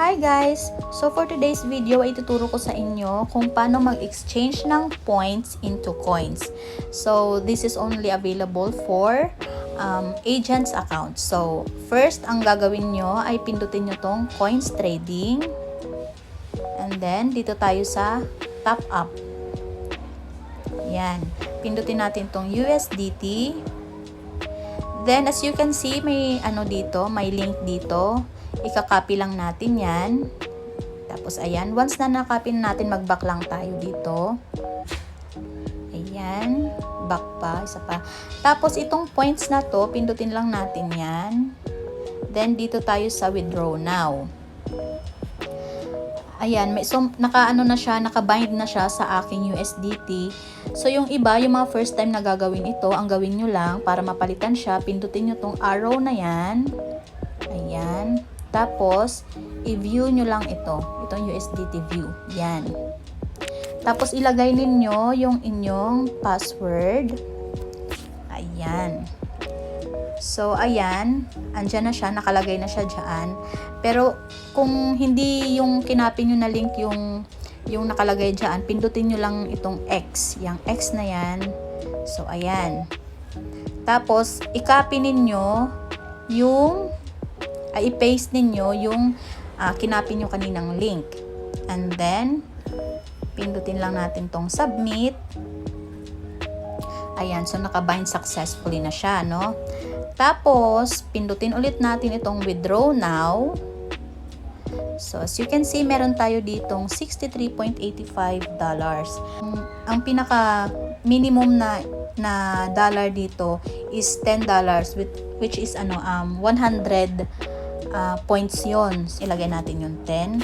Hi guys! So for today's video ay ituturo ko sa inyo kung paano mag-exchange ng points into coins. So this is only available for agents account. So first ang gagawin nyo ay pindutin nyo tong coins trading. And then dito tayo sa top up. Yan. Pindutin natin tong USDT. Then as you can see may may link dito. Ika-copy lang natin yan. Tapos ayan, once na na-copy natin, mag-back lang tayo dito. Ayan, back pa, isa pa. Tapos itong points na to, pindutin lang natin yan. Then dito tayo sa withdraw now. Ayan, so naka-bind na siya sa aking USDT. So yung iba, yung mga first time na gagawin ito, ang gawin nyo lang para mapalitan siya, pindutin nyo tong arrow na yan. Ayan. Tapos, i-view nyo lang itong USDT view. Yan. Tapos, ilagay ninyo yung inyong password. Ayan. So, ayan. Andyan na siya. Nakalagay na siya dyan. Pero, kung hindi yung kinapin nyo na link yung nakalagay dyan, pindutin nyo lang itong X. Yung X na yan. So, ayan. Tapos, i-copy ninyo i-paste ninyo yung kinapin nyo kaninang link. And then, pindutin lang natin tong submit. Ayan, so nakabind successfully na siya, no? Tapos, pindutin ulit natin itong withdraw now. So, as you can see, meron tayo ditong $63.85. Ang pinaka minimum na dollar dito is $10 which is 100 points yon. Ilagay natin yung 10.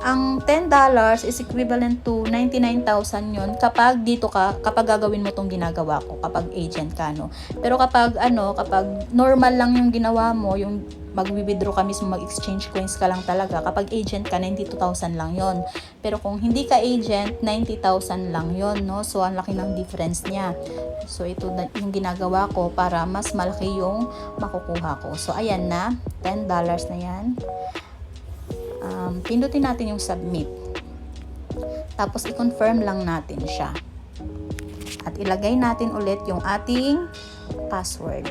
Ang $10 is equivalent to 99,000 yon kapag gagawin mo tong ginagawa ko, kapag agent ka, no. Pero kapag normal lang yung ginawa mo, yung mag-withdraw ka mismo, mag-exchange coins ka lang talaga, kapag agent ka, 92,000 lang yon. Pero kung hindi ka agent, 90,000 lang yon, no. So ang laki ng difference niya. So ito yung ginagawa ko para mas malaki yung makukuha ko. So ayan na, $10 na yan. Pindutin natin yung submit. Tapos i-confirm lang natin siya. At ilagay natin ulit yung ating password.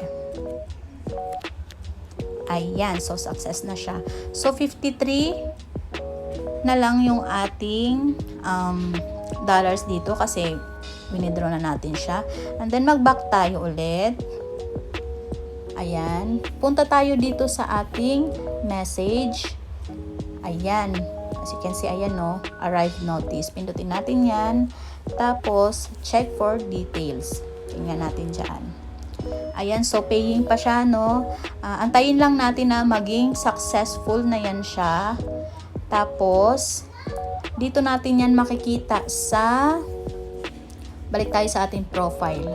Ayan, so success na siya. So 53 na lang yung ating dollars dito kasi winidraw na natin siya. And then mag-back tayo ulit. Ayan. Punta tayo dito sa ating message. Ayan. As you can see, ayan, no, arrive notice. Pindutin natin yan. Tapos, check for details. Tingnan natin dyan. Ayan, so paying pa siya, no. Antayin lang natin na maging successful na yan siya. Tapos, dito natin yan makikita sa balik tayo sa ating profile.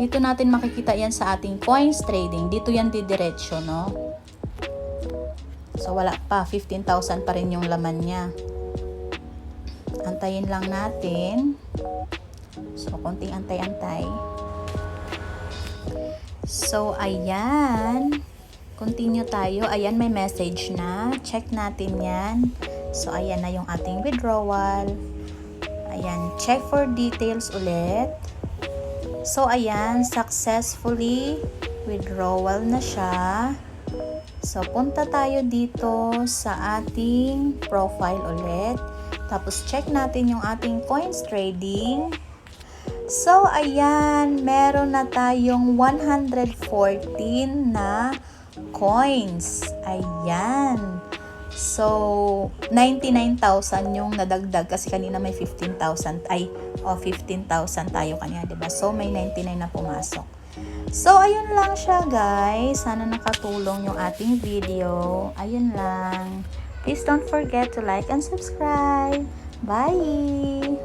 Dito natin makikita yan sa ating coins trading. Dito yan didiretso, no? So, wala pa. 15,000 pa rin yung laman niya. Antayin lang natin. So, konting antay-antay. So, ayan. Continue tayo. Ayan, may message na. Check natin yan. So, ayan na yung ating withdrawal. Ayan, check for details ulit. So, ayan, successfully withdrawal na siya. So, punta tayo dito sa ating profile ulit. Tapos, check natin yung ating coins trading. So, ayan, meron na tayong 114 na coins. Ayan. So, 99,000 yung nadagdag kasi kanina may 15,000 15,000 tayo kanina, diba? So, may 99 na pumasok. So, ayun lang siya, guys. Sana nakatulong yung ating video. Ayun lang. Please don't forget to like and subscribe. Bye!